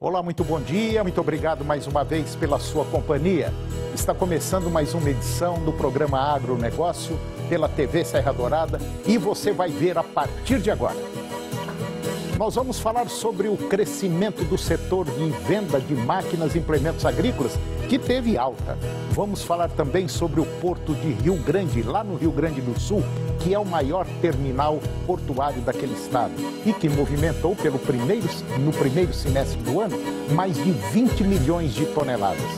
Olá, muito bom dia, muito obrigado mais uma vez pela sua companhia. Está começando mais uma edição do programa Agronegócio pela TV Serra Dourada e você vai ver a partir de agora. Nós vamos falar sobre o crescimento do setor de venda de máquinas e implementos agrícolas, que teve alta. Vamos falar também sobre o Porto de Rio Grande, lá no Rio Grande do Sul, que é o maior terminal portuário daquele estado e que movimentou no primeiro semestre do ano mais de 20 milhões de toneladas.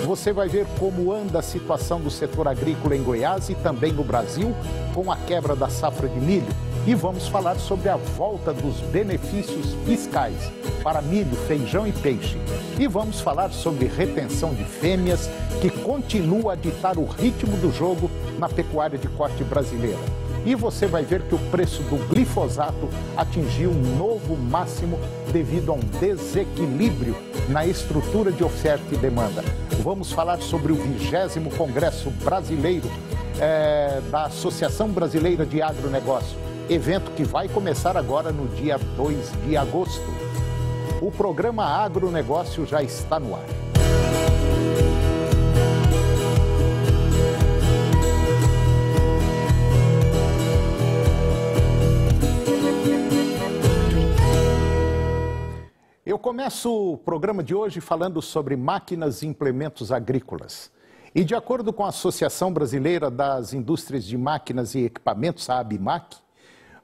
Você vai ver como anda a situação do setor agrícola em Goiás e também no Brasil, com a quebra da safra de milho. E vamos falar sobre a volta dos benefícios fiscais para milho, feijão e peixe. E vamos falar sobre retenção de fêmeas, que continua a ditar o ritmo do jogo na pecuária de corte brasileira. E você vai ver que o preço do glifosato atingiu um novo máximo devido a um desequilíbrio na estrutura de oferta e demanda. Vamos falar sobre o 20º Congresso Brasileiro da Associação Brasileira de Agronegócio, evento que vai começar agora no dia 2 de agosto. O programa Agronegócio já está no ar. Eu começo o programa de hoje falando sobre máquinas e implementos agrícolas. E de acordo com a Associação Brasileira das Indústrias de Máquinas e Equipamentos, a ABMAQ,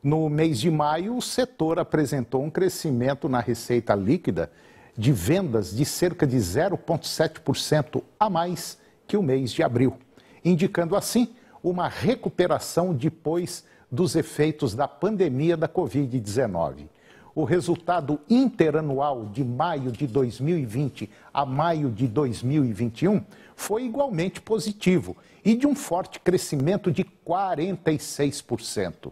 no mês de maio, o setor apresentou um crescimento na receita líquida de vendas de cerca de 0,7% a mais que o mês de abril, indicando assim uma recuperação depois dos efeitos da pandemia da Covid-19. O resultado interanual de maio de 2020 a maio de 2021 foi igualmente positivo e de um forte crescimento de 46%.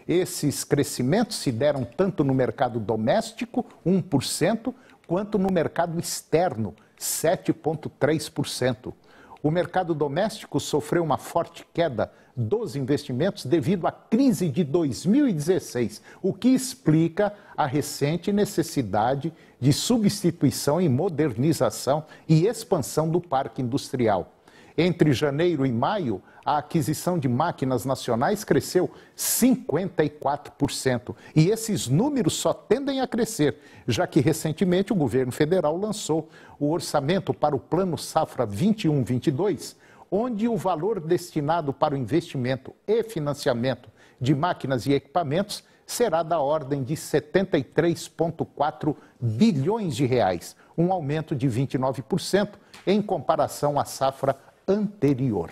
Esses crescimentos se deram tanto no mercado doméstico, 1%, quanto no mercado externo, 7,3%. O mercado doméstico sofreu uma forte queda dos investimentos devido à crise de 2016, o que explica a recente necessidade de substituição e modernização e expansão do parque industrial. Entre janeiro e maio, a aquisição de máquinas nacionais cresceu 54%. E esses números só tendem a crescer, já que recentemente o governo federal lançou o orçamento para o Plano Safra 21-22, onde o valor destinado para o investimento e financiamento de máquinas e equipamentos será da ordem de 73,4 bilhões de reais, um aumento de 29% em comparação à safra anterior.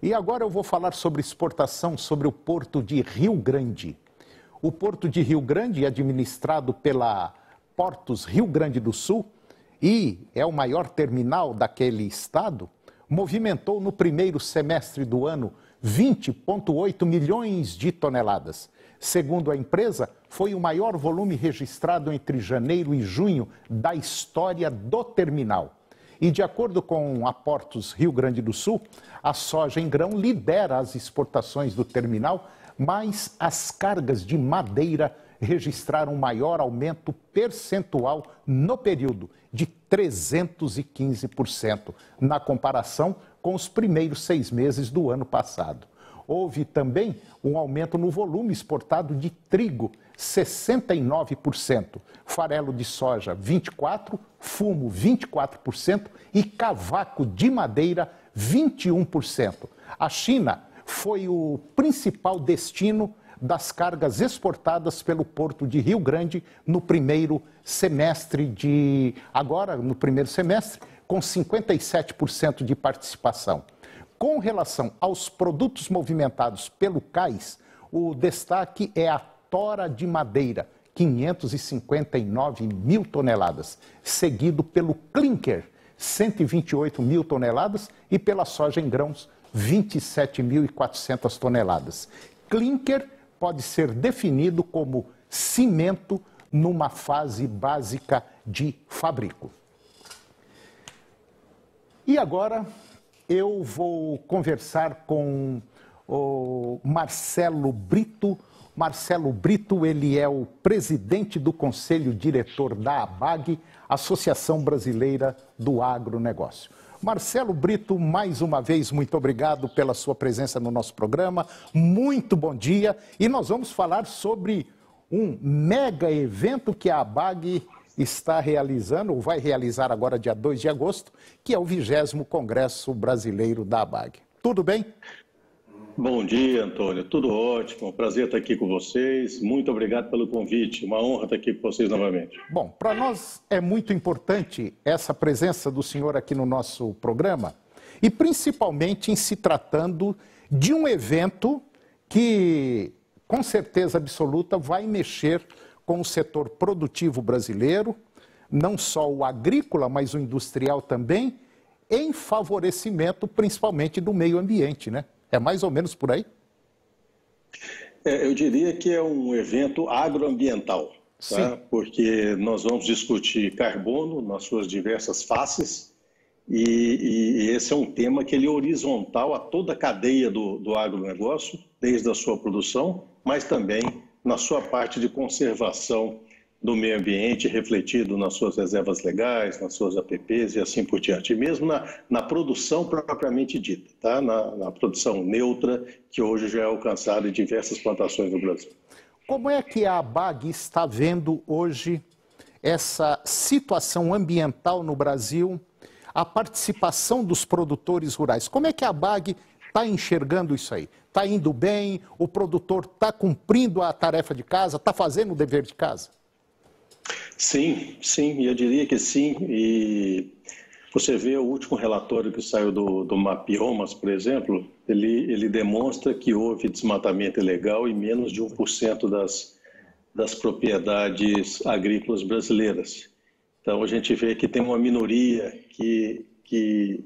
E agora eu vou falar sobre exportação, sobre o Porto de Rio Grande. O Porto de Rio Grande é administrado pela Portos Rio Grande do Sul e é o maior terminal daquele estado, movimentou no primeiro semestre do ano 20,8 milhões de toneladas. Segundo a empresa, foi o maior volume registrado entre janeiro e junho da história do terminal. E de acordo com a Portos Rio Grande do Sul, a soja em grão lidera as exportações do terminal, mas as cargas de madeira registraram um maior aumento percentual no período, de 315%, na comparação com os primeiros 6 meses do ano passado. Houve também um aumento no volume exportado de trigo, 69%, farelo de soja, 24%, fumo, 24% e cavaco de madeira, 21%. A China foi o principal destino das cargas exportadas pelo Porto de Rio Grande no primeiro semestre com 57% de participação. Com relação aos produtos movimentados pelo cais, o destaque é a tora de madeira, 559 mil toneladas, seguido pelo clinker, 128 mil toneladas, e pela soja em grãos, 27.400 toneladas. Clinker pode ser definido como cimento numa fase básica de fabrico. E agora eu vou conversar com o Marcelo Brito, Marcelo Brito, ele é o presidente do Conselho Diretor da ABAG, Associação Brasileira do Agronegócio. Marcelo Brito, mais uma vez, muito obrigado pela sua presença no nosso programa. Muito bom dia. E nós vamos falar sobre um mega evento que a ABAG está realizando, ou vai realizar agora dia 2 de agosto, que é o 20º Congresso Brasileiro da ABAG. Tudo bem? Bom dia, Antônio. Tudo ótimo. Um prazer estar aqui com vocês. Muito obrigado pelo convite. Uma honra estar aqui com vocês novamente. Bom, para nós é muito importante essa presença do senhor aqui no nosso programa e principalmente em se tratando de um evento que, com certeza absoluta, vai mexer com o setor produtivo brasileiro, não só o agrícola, mas o industrial também, em favorecimento principalmente do meio ambiente, né? É mais ou menos por aí? Eu diria que é um evento agroambiental, tá? Porque nós vamos discutir carbono nas suas diversas faces e esse é um tema que ele é horizontal a toda a cadeia do agronegócio, desde a sua produção, mas também na sua parte de conservação do meio ambiente, refletido nas suas reservas legais, nas suas APPs e assim por diante. E mesmo na produção propriamente dita, tá? Na produção neutra, que hoje já é alcançada em diversas plantações no Brasil. Como é que a ABAG está vendo hoje essa situação ambiental no Brasil, a participação dos produtores rurais? Como é que a ABAG está enxergando isso aí? Está indo bem? O produtor está cumprindo a tarefa de casa? Está fazendo o dever de casa? Sim, eu diria que sim. E você vê o último relatório que saiu do Mapiomas, por exemplo, ele demonstra que houve desmatamento ilegal em menos de 1% das propriedades agrícolas brasileiras. Então a gente vê que tem uma minoria que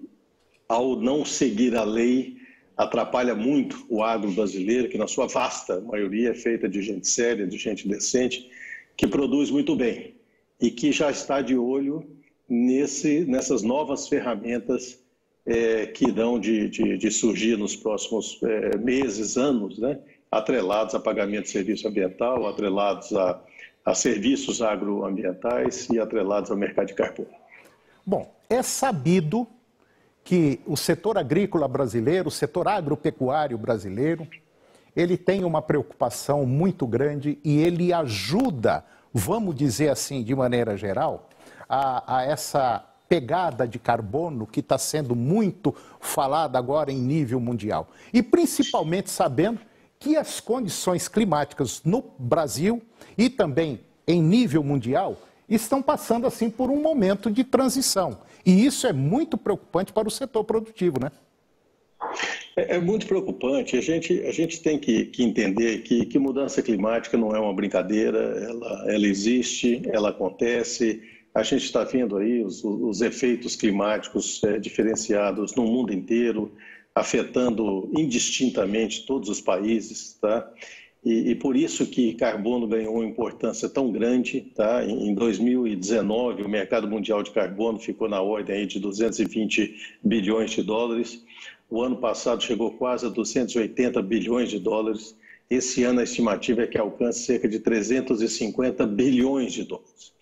ao não seguir a lei, atrapalha muito o agro brasileiro, que na sua vasta maioria é feita de gente séria, de gente decente, que produz muito bem e que já está de olho nessas novas ferramentas que irão de surgir nos próximos meses, anos, né? Atrelados a pagamento de serviço ambiental, atrelados a serviços agroambientais e atrelados ao mercado de carbono. Bom, é sabido que o setor agrícola brasileiro, o setor agropecuário brasileiro, ele tem uma preocupação muito grande e ele ajuda, vamos dizer assim, de maneira geral, a essa pegada de carbono que está sendo muito falada agora em nível mundial. E principalmente sabendo que as condições climáticas no Brasil e também em nível mundial estão passando assim por um momento de transição. E isso é muito preocupante para o setor produtivo, né? É muito preocupante. A gente tem que entender que mudança climática não é uma brincadeira, ela existe, ela acontece. A gente está vendo aí os efeitos climáticos diferenciados no mundo inteiro, afetando indistintamente todos os países, tá? E por isso que carbono ganhou uma importância tão grande, tá? Em 2019, o mercado mundial de carbono ficou na ordem aí de 220 bilhões de dólares. O ano passado chegou quase a 280 bilhões de dólares. Esse ano a estimativa é que alcance cerca de 350 bilhões de dólares.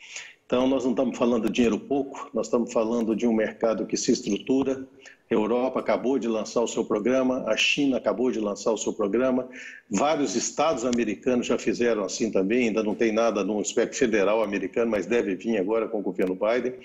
Então, nós não estamos falando de dinheiro pouco, nós estamos falando de um mercado que se estrutura. A Europa acabou de lançar o seu programa, a China acabou de lançar o seu programa, vários estados americanos já fizeram assim também, ainda não tem nada no aspecto federal americano, mas deve vir agora com o governo Biden.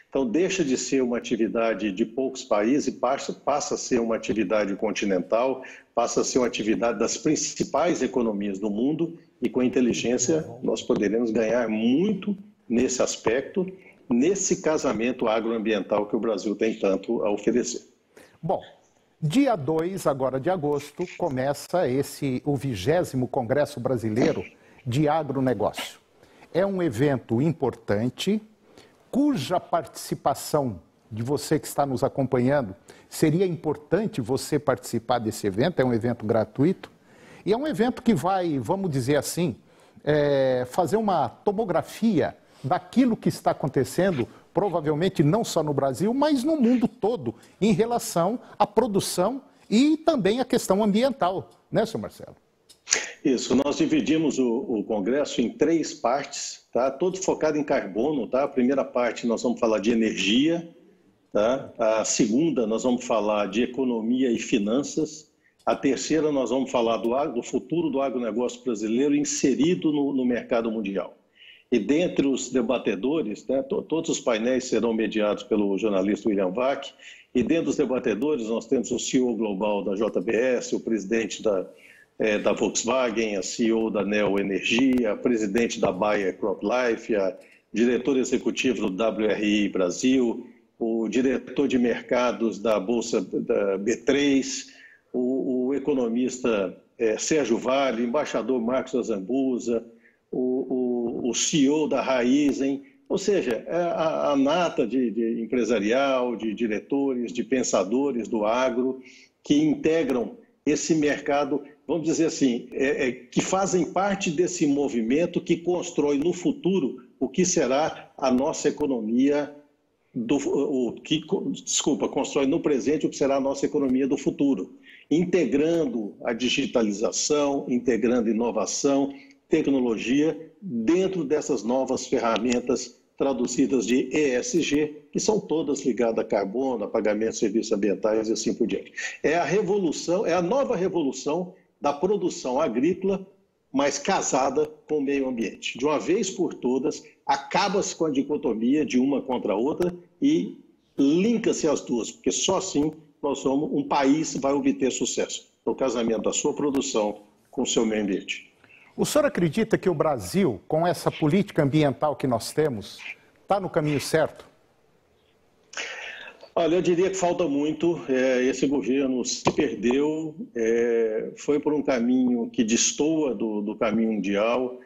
Então, deixa de ser uma atividade de poucos países e passa a ser uma atividade continental, passa a ser uma atividade das principais economias do mundo e com inteligência nós poderemos ganhar muito nesse aspecto, nesse casamento agroambiental que o Brasil tem tanto a oferecer. Bom, dia 2 agora de agosto começa o 20º Congresso Brasileiro de Agronegócio. É um evento importante, cuja participação de você que está nos acompanhando, seria importante você participar desse evento, é um evento gratuito, e é um evento que vai, vamos dizer assim, fazer uma tomografia daquilo que está acontecendo, provavelmente não só no Brasil, mas no mundo todo, em relação à produção e também à questão ambiental, né, senhor Marcelo? Isso, nós dividimos o Congresso em 3 partes, tá? Todo focado em carbono, tá? A primeira parte nós vamos falar de energia, tá? A segunda nós vamos falar de economia e finanças. A terceira nós vamos falar do futuro do agronegócio brasileiro inserido no mercado mundial. E dentre os debatedores, né, todos os painéis serão mediados pelo jornalista William Vac, e dentre os debatedores nós temos o CEO global da JBS, o presidente da Volkswagen, a CEO da Neo Energia, a presidente da Bayer CropLife, a diretora executiva do WRI Brasil, o diretor de mercados da Bolsa da B3, o economista Sérgio Vale, o embaixador Marcos Azambuza, o CEO da Raizen, ou seja, a nata de empresarial, de diretores, de pensadores do agro que integram esse mercado, vamos dizer assim, que fazem parte desse movimento que constrói no futuro o que será a nossa economia, constrói no presente o que será a nossa economia do futuro, integrando a digitalização, integrando inovação, tecnologia dentro dessas novas ferramentas traduzidas de ESG, que são todas ligadas a carbono, a pagamento de serviços ambientais e assim por diante. É a revolução, é a nova revolução da produção agrícola, mas casada com o meio ambiente. De uma vez por todas, acaba-se com a dicotomia de uma contra a outra e linka-se as duas, porque só assim um país vai obter sucesso, no casamento da sua produção com o seu meio ambiente. O senhor acredita que o Brasil, com essa política ambiental que nós temos, está no caminho certo? Olha, eu diria que falta muito. Esse governo se perdeu, foi por um caminho que destoa do caminho mundial.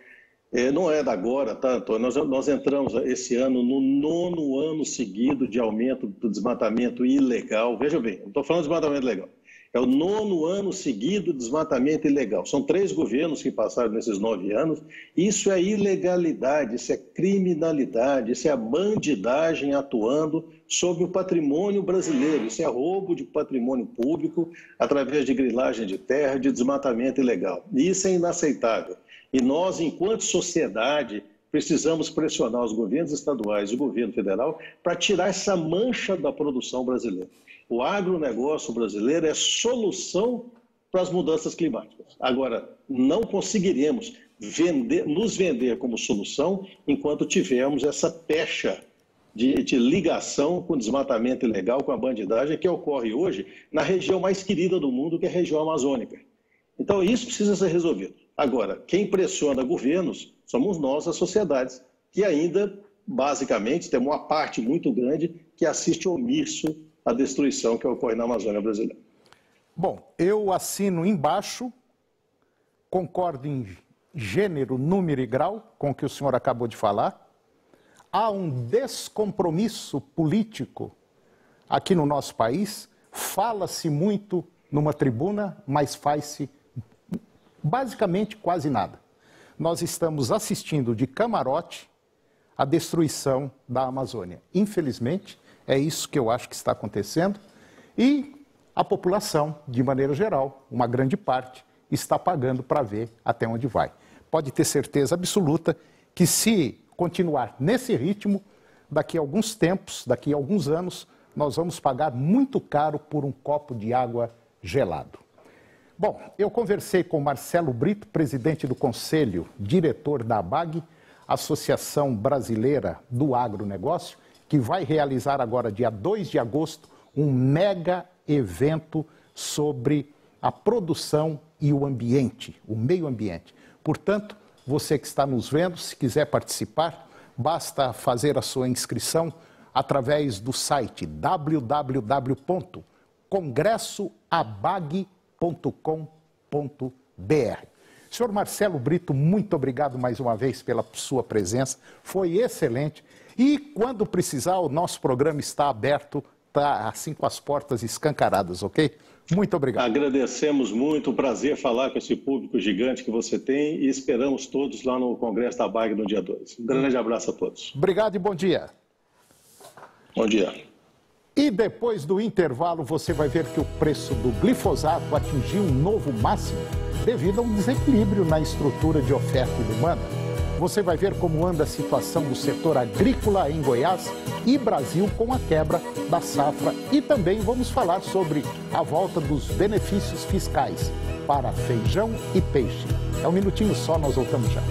Não é da agora, tá, Antônio? Nós entramos esse ano no 9º ano seguido de aumento do desmatamento ilegal. Veja bem, não estou falando de desmatamento legal. É o 9º ano seguido de desmatamento ilegal. São 3 governos que passaram nesses 9 anos. Isso é ilegalidade, isso é criminalidade, isso é a bandidagem atuando sobre o patrimônio brasileiro. Isso é roubo de patrimônio público através de grilagem de terra, de desmatamento ilegal. E isso é inaceitável. E nós, enquanto sociedade, precisamos pressionar os governos estaduais e o governo federal para tirar essa mancha da produção brasileira. O agronegócio brasileiro é solução para as mudanças climáticas. Agora, não conseguiremos nos vender como solução enquanto tivermos essa pecha de ligação com o desmatamento ilegal, com a bandidagem que ocorre hoje na região mais querida do mundo, que é a região amazônica. Então, isso precisa ser resolvido. Agora, quem pressiona governos somos nós, as sociedades, que ainda, basicamente, temos uma parte muito grande que assiste omisso à destruição que ocorre na Amazônia brasileira. Bom, eu assino embaixo, concordo em gênero, número e grau com o que o senhor acabou de falar. Há um descompromisso político aqui no nosso país. Fala-se muito numa tribuna, mas faz-se basicamente quase nada. Nós estamos assistindo de camarote a destruição da Amazônia. Infelizmente, é isso que eu acho que está acontecendo. E a população, de maneira geral, uma grande parte, está pagando para ver até onde vai. Pode ter certeza absoluta que se continuar nesse ritmo, daqui a alguns tempos, daqui a alguns anos, nós vamos pagar muito caro por um copo de água gelado. Bom, eu conversei com Marcelo Brito, presidente do Conselho, diretor da ABAG, Associação Brasileira do Agronegócio, que vai realizar agora, dia 2 de agosto, um mega evento sobre a produção e o ambiente, o meio ambiente. Portanto, você que está nos vendo, se quiser participar, basta fazer a sua inscrição através do site www.congressoabag.com.br. Senhor Marcelo Brito, muito obrigado mais uma vez pela sua presença, foi excelente. E quando precisar, o nosso programa está aberto, está assim com as portas escancaradas, ok? Muito obrigado. Agradecemos muito, um prazer falar com esse público gigante que você tem e esperamos todos lá no Congresso da ABAG no dia 2. Um grande abraço a todos. Obrigado e bom dia. Bom dia. E depois do intervalo, você vai ver que o preço do glifosato atingiu um novo máximo. devido a um desequilíbrio na estrutura de oferta e demanda. Você vai ver como anda a situação do setor agrícola em Goiás e Brasil com a quebra da safra. E também vamos falar sobre a volta dos benefícios fiscais para feijão e peixe. É um minutinho só, nós voltamos já.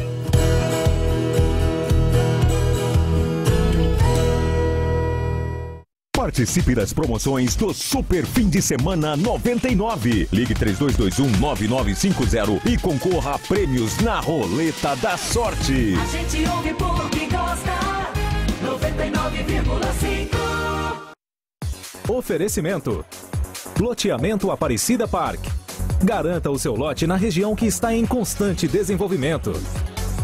Participe das promoções do Super Fim de Semana 99. Ligue 3221-9950 e concorra a prêmios na Roleta da Sorte. A gente ouve porque gosta. 99,5. Oferecimento: Loteamento Aparecida Park. Garanta o seu lote na região que está em constante desenvolvimento.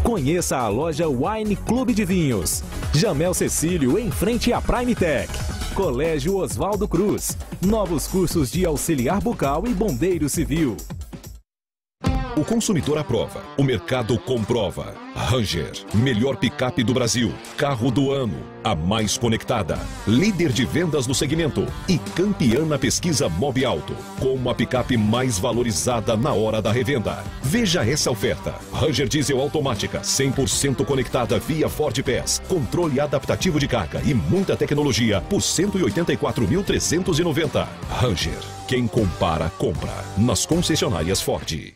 Conheça a loja Wine Clube de Vinhos. Jamel Cecílio, em frente à Prime Tech. Colégio Oswaldo Cruz. Novos cursos de auxiliar bucal e bombeiro civil. O consumidor aprova, o mercado comprova. Ranger, melhor picape do Brasil, carro do ano, a mais conectada, líder de vendas no segmento e campeã na pesquisa Mob Alto, com a picape mais valorizada na hora da revenda. Veja essa oferta. Ranger Diesel automática, 100% conectada via Ford Pass, controle adaptativo de carga e muita tecnologia por R$ 184.390. Ranger, quem compara, compra. Nas concessionárias Ford.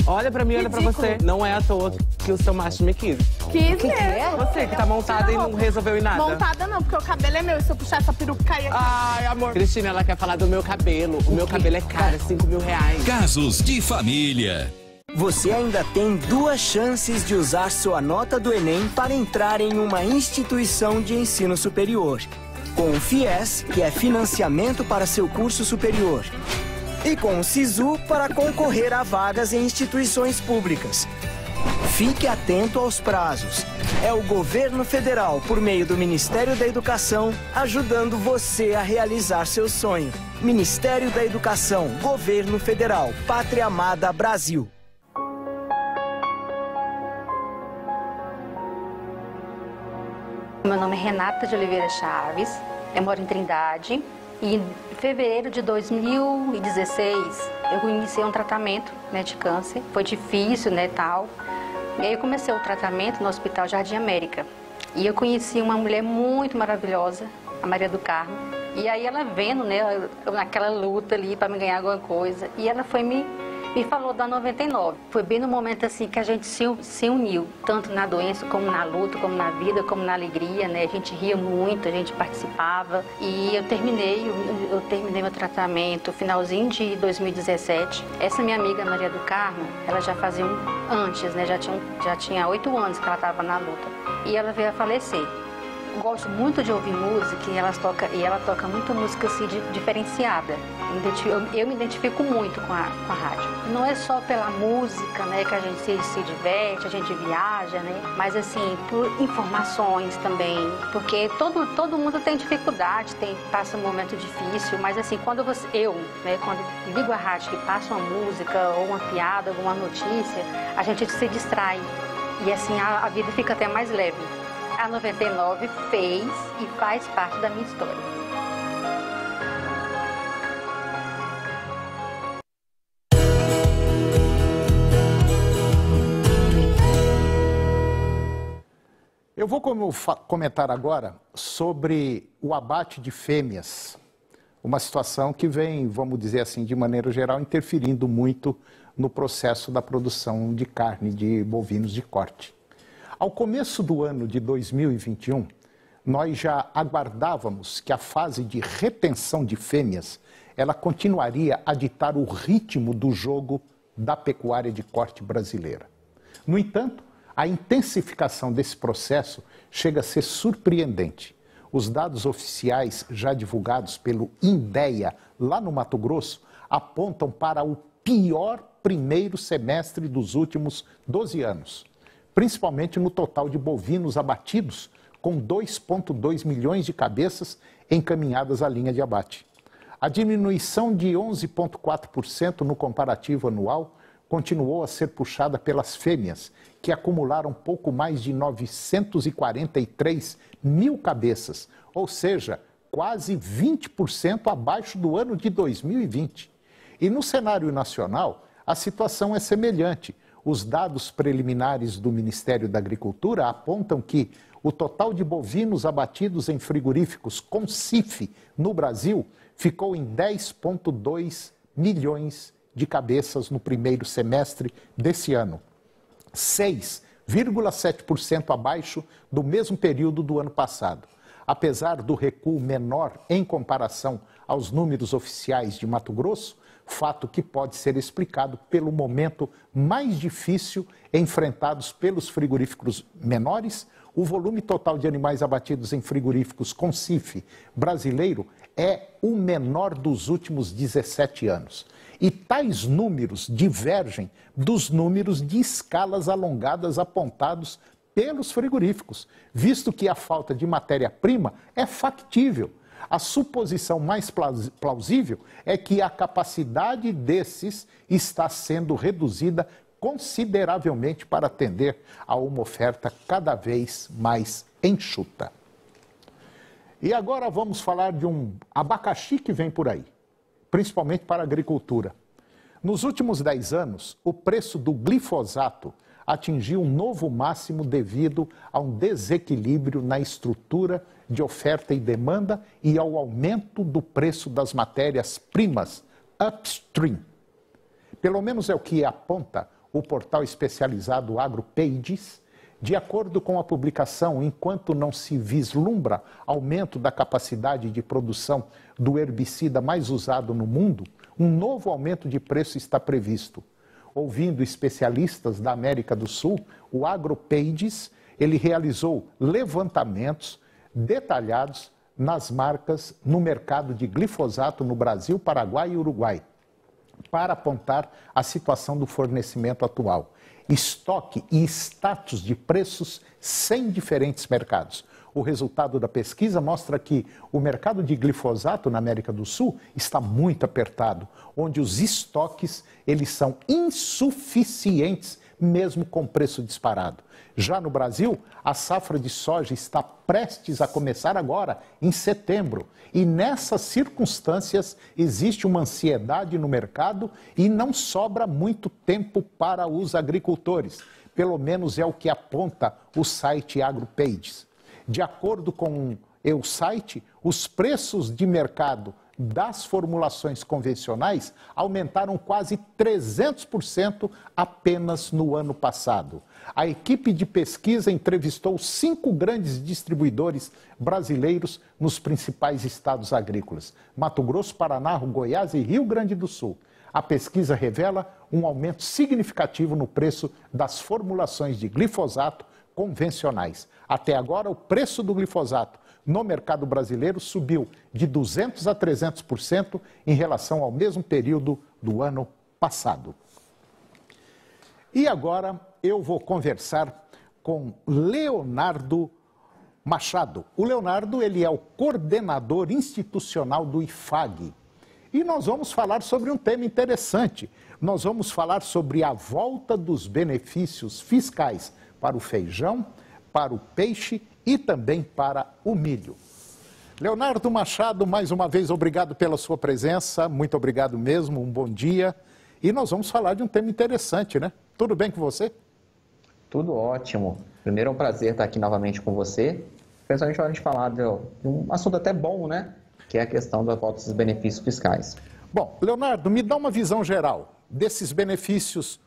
Olha pra mim, olha pra você. Não é à toa que o seu macho me quis. Quis mesmo. Você que tá montada e não resolveu ir nada. Montada não, porque o cabelo é meu. E se eu puxar essa peruca, cair aqui. Ai, amor. Cristina, ela quer falar do meu cabelo. O meu cabelo é caro, é R$5.000. Casos de família. Você ainda tem 2 chances de usar sua nota do Enem para entrar em uma instituição de ensino superior. Com o FIES, que é financiamento para seu curso superior. E com o SISU para concorrer a vagas em instituições públicas. Fique atento aos prazos. É o governo federal, por meio do Ministério da Educação, ajudando você a realizar seu sonho. Ministério da Educação, Governo Federal, Pátria Amada Brasil. Meu nome é Renata de Oliveira Chaves, eu moro em Trindade. E em fevereiro de 2016, eu iniciei um tratamento, né, de câncer. Foi difícil, né, tal. E aí eu comecei o tratamento no Hospital Jardim América. E eu conheci uma mulher muito maravilhosa, a Maria do Carmo. E aí ela vendo, né, naquela luta ali para me ganhar alguma coisa. E ela foi me falou da 99. Foi bem no momento assim que a gente se uniu, tanto na doença, como na luta, como na vida, como na alegria, né? A gente ria muito, a gente participava. E eu terminei meu tratamento finalzinho de 2017. Essa minha amiga Maria do Carmo, ela já fazia antes, né? Já tinha 8 anos que ela estava na luta. E ela veio a falecer. Gosto muito de ouvir música e ela toca muita música assim, diferenciada. Eu me identifico muito com a rádio. Não é só pela música, né, que a gente se diverte, a gente viaja, né, mas assim, por informações também, porque todo mundo tem dificuldade, passa um momento difícil, mas assim, quando ligo a rádio que passa uma música ou uma piada, alguma notícia, a gente se distrai e assim a vida fica até mais leve. A 99 fez e faz parte da minha história. Eu vou comentar agora sobre o abate de fêmeas, uma situação que vem, vamos dizer assim, de maneira geral, interferindo muito no processo da produção de carne de bovinos de corte. Ao começo do ano de 2021, nós já aguardávamos que a fase de retenção de fêmeas, ela continuaria a ditar o ritmo do jogo da pecuária de corte brasileira. No entanto, a intensificação desse processo chega a ser surpreendente. Os dados oficiais já divulgados pelo INDEA, lá no Mato Grosso, apontam para o pior primeiro semestre dos últimos 12 anos. Principalmente no total de bovinos abatidos, com 2,2 milhões de cabeças encaminhadas à linha de abate. A diminuição de 11,4% no comparativo anual continuou a ser puxada pelas fêmeas, que acumularam pouco mais de 943 mil cabeças, ou seja, quase 20% abaixo do ano de 2020. E no cenário nacional, a situação é semelhante. Os dados preliminares do Ministério da Agricultura apontam que o total de bovinos abatidos em frigoríficos com CIF no Brasil ficou em 10,2 milhões de cabeças no primeiro semestre desse ano, 6,7% abaixo do mesmo período do ano passado. Apesar do recuo menor em comparação aos números oficiais de Mato Grosso, fato que pode ser explicado pelo momento mais difícil enfrentados pelos frigoríficos menores, o volume total de animais abatidos em frigoríficos com CIF brasileiro é o menor dos últimos 17 anos. E tais números divergem dos números de escalas alongadas apontados pelos frigoríficos, visto que a falta de matéria-prima é factível. A suposição mais plausível é que a capacidade desses está sendo reduzida consideravelmente para atender a uma oferta cada vez mais enxuta. E agora vamos falar de um abacaxi que vem por aí, principalmente para a agricultura. Nos últimos 10 anos, o preço do glifosato atingiu um novo máximo devido a um desequilíbrio na estrutura de oferta e demanda e ao aumento do preço das matérias-primas upstream. Pelo menos é o que aponta o portal especializado AgroPages. De acordo com a publicação, enquanto não se vislumbra aumento da capacidade de produção do herbicida mais usado no mundo, um novo aumento de preço está previsto. Ouvindo especialistas da América do Sul, o AgroPages, ele realizou levantamentos detalhados nas marcas no mercado de glifosato no Brasil, Paraguai e Uruguai, para apontar a situação do fornecimento atual, estoque e status de preços sem diferentes mercados. O resultado da pesquisa mostra que o mercado de glifosato na América do Sul está muito apertado, onde os estoques eles são insuficientes, mesmo com preço disparado. Já no Brasil, a safra de soja está prestes a começar agora, em setembro. E nessas circunstâncias, existe uma ansiedade no mercado e não sobra muito tempo para os agricultores. Pelo menos é o que aponta o site AgroPages. De acordo com o site, os preços de mercado das formulações convencionais aumentaram quase 300% apenas no ano passado. A equipe de pesquisa entrevistou 5 grandes distribuidores brasileiros nos principais estados agrícolas: Mato Grosso, Paraná, Goiás e Rio Grande do Sul. A pesquisa revela um aumento significativo no preço das formulações de glifosato convencionais. Até agora, o preço do glifosato no mercado brasileiro subiu de 200% a 300% em relação ao mesmo período do ano passado. E agora eu vou conversar com Leonardo Machado. O Leonardo, ele é o coordenador institucional do IFAG. E nós vamos falar sobre um tema interessante. Nós vamos falar sobre a volta dos benefícios fiscais para o feijão, para o peixe e também para o milho. Leonardo Machado, mais uma vez, obrigado pela sua presença, muito obrigado mesmo, um bom dia. E nós vamos falar de um tema interessante, né? Tudo bem com você? Tudo ótimo. Primeiro é um prazer estar aqui novamente com você, principalmente para a gente falar de um assunto até bom, né? Que é a questão da volta dos benefícios fiscais. Bom, Leonardo, me dá uma visão geral desses benefícios,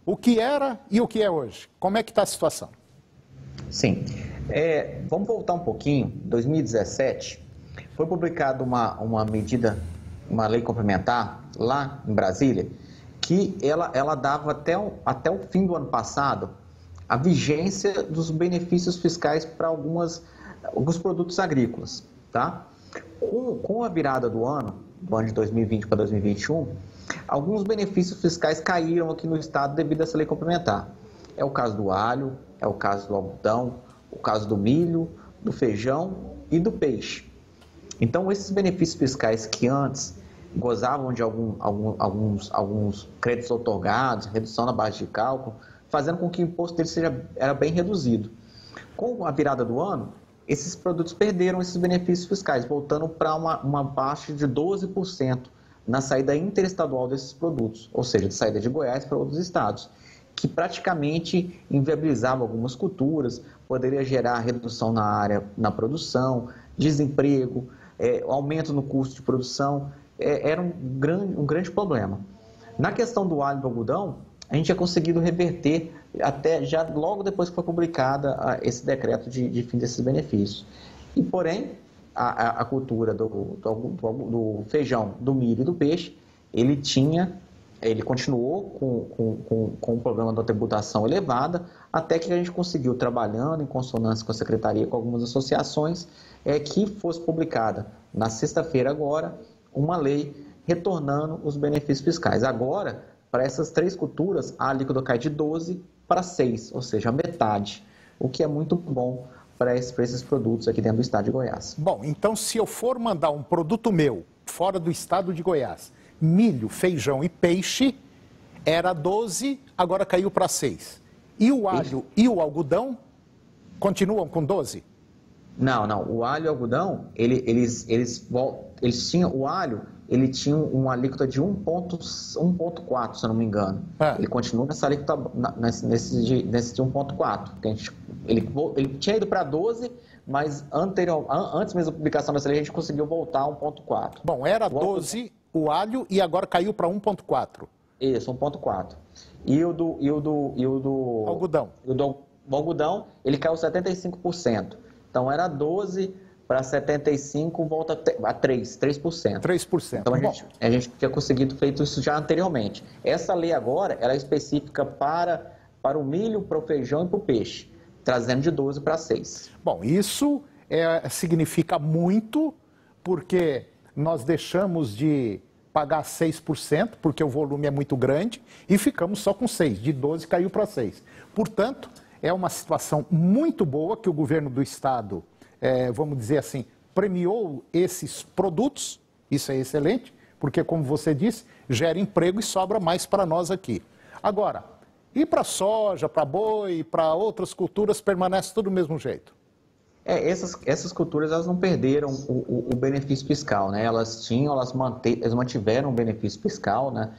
o que era e o que é hoje. Como é que está a situação? Sim. Vamos voltar um pouquinho. Em 2017, foi publicada uma medida, uma lei complementar, lá em Brasília, que ela dava até o fim do ano passado a vigência dos benefícios fiscais para alguns produtos agrícolas, tá? Com a virada do ano de 2020 para 2021, alguns benefícios fiscais caíram aqui no estado devido a essa lei complementar. É o caso do alho, é o caso do algodão, o caso do milho, do feijão e do peixe. Então, esses benefícios fiscais que antes gozavam de alguns créditos outorgados, redução na base de cálculo, fazendo com que o imposto deles era bem reduzido. Com a virada do ano, esses produtos perderam esses benefícios fiscais, voltando para uma baixa de 12% na saída interestadual desses produtos, ou seja, de saída de Goiás para outros estados, que praticamente inviabilizava algumas culturas, poderia gerar redução na área, na produção, desemprego, aumento no custo de produção, era um grande problema. Na questão do alho e do algodão, a gente tinha conseguido reverter até já logo depois que foi publicada esse decreto de fim desses benefícios. E, porém, a cultura do feijão, do milho e do peixe, ele continuou com o problema da tributação elevada, até que a gente conseguiu, trabalhando em consonância com a Secretaria, com algumas associações, que fosse publicada na sexta-feira agora uma lei retornando os benefícios fiscais. Agora, para essas 3 culturas, a alíquota cai de 12 para 6, ou seja, a metade, o que é muito bom para esses produtos aqui dentro do estado de Goiás. Bom, então se eu for mandar um produto meu fora do estado de Goiás, milho, feijão e peixe, era 12, agora caiu para 6. E o alho e o algodão continuam com 12? Não. O alho e o algodão, eles tinham, o alho, ele tinha uma alíquota de 1,4, se eu não me engano. Ele continua nessa alíquota, nesse de 1,4. Ele tinha ido para 12, mas antes mesmo da publicação dessa lei, a gente conseguiu voltar a 1,4. Bom, era 12 o alho e agora caiu para 1,4. Isso, 1,4. E o do algodão? O algodão, ele caiu 75%. Então, era 12 para 75, volta a 3%. 3%. Então, a gente tinha conseguido feito isso já anteriormente. Essa lei agora, ela é específica para o milho, para o feijão e para o peixe, trazendo de 12 para 6. Bom, isso significa muito, porque nós deixamos de pagar 6%, porque o volume é muito grande, e ficamos só com 6%. De 12 caiu para 6%. Portanto, é uma situação muito boa que o governo do estado, vamos dizer assim, premiou esses produtos. Isso é excelente, porque, como você disse, gera emprego e sobra mais para nós aqui. Agora, e para soja, para boi, para outras culturas, permanece tudo do mesmo jeito? Essas culturas, elas não perderam o benefício fiscal, né? Elas mantiveram o benefício fiscal, né?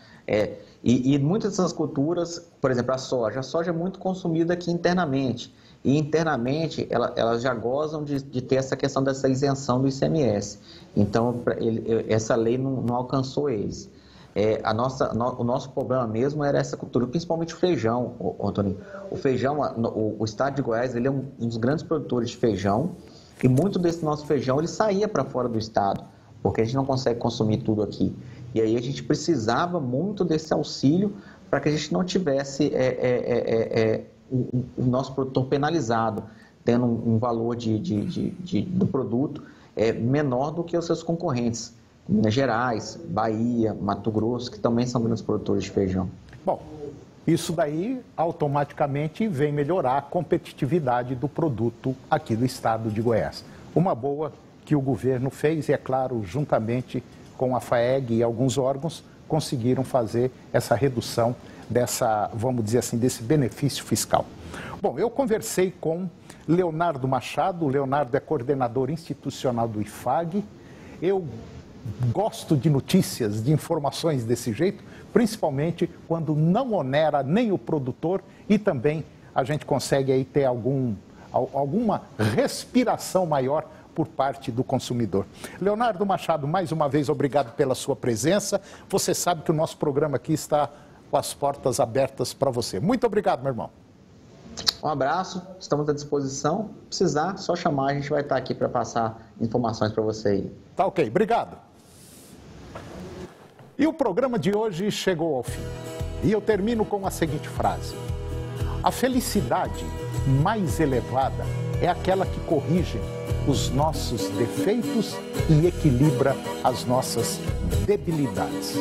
E muitas dessas culturas, por exemplo, a soja é muito consumida aqui internamente. E internamente, elas já gozam de ter essa questão dessa isenção do ICMS. Então, essa lei não alcançou eles. O nosso problema mesmo era essa cultura, principalmente o feijão, Antônio. O feijão, o estado de Goiás, ele é um dos grandes produtores de feijão, e muito desse nosso feijão ele saía para fora do estado, porque a gente não consegue consumir tudo aqui. E aí a gente precisava muito desse auxílio para que a gente não tivesse o nosso produtor penalizado, tendo um valor do produto menor do que os seus concorrentes. Minas Gerais, Bahia, Mato Grosso, que também são grandes produtores de feijão. Bom, isso daí automaticamente vem melhorar a competitividade do produto aqui do estado de Goiás. Uma boa que o governo fez e, é claro, juntamente com a FAEG e alguns órgãos, conseguiram fazer essa redução vamos dizer assim, desse benefício fiscal. Bom, eu conversei com Leonardo Machado. O Leonardo é coordenador institucional do IFAG. Eu gosto de notícias, de informações desse jeito, principalmente quando não onera nem o produtor e também a gente consegue aí ter alguma respiração maior por parte do consumidor. Leonardo Machado, mais uma vez, obrigado pela sua presença. Você sabe que o nosso programa aqui está com as portas abertas para você. Muito obrigado, meu irmão. Um abraço, estamos à disposição. Se precisar, só chamar, a gente vai estar aqui para passar informações para você aí. Tá ok, obrigado. E o programa de hoje chegou ao fim. E eu termino com a seguinte frase: a felicidade mais elevada é aquela que corrige os nossos defeitos e equilibra as nossas debilidades.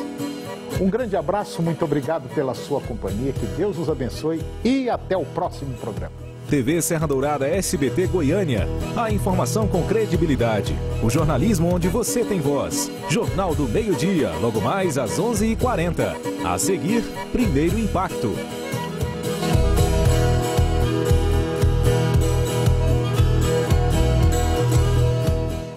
Um grande abraço, muito obrigado pela sua companhia, que Deus os abençoe e até o próximo programa. TV Serra Dourada SBT Goiânia. A informação com credibilidade. O jornalismo onde você tem voz. Jornal do Meio-Dia, logo mais às 11h40. A seguir, Primeiro Impacto.